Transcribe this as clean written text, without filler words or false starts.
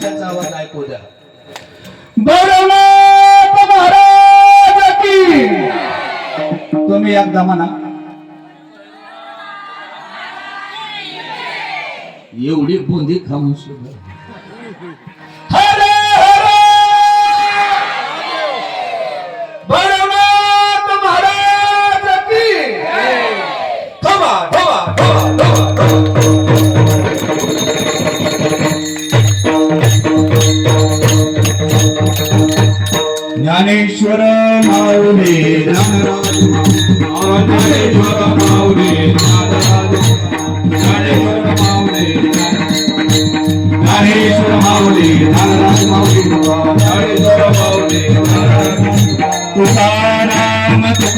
टाळ्याचा आवाज ऐकू द्या. भैरवनाथ महाराज की. तुम्ही एकदा म्हणा. एवढी बुंदी खाऊन सुद्धा हरे हरे भैरवनाथ महाराज की. धवा धवा धवा धवा ज्ञानेश्वर माऊली ज्ञानराज ज्ञानेश्वर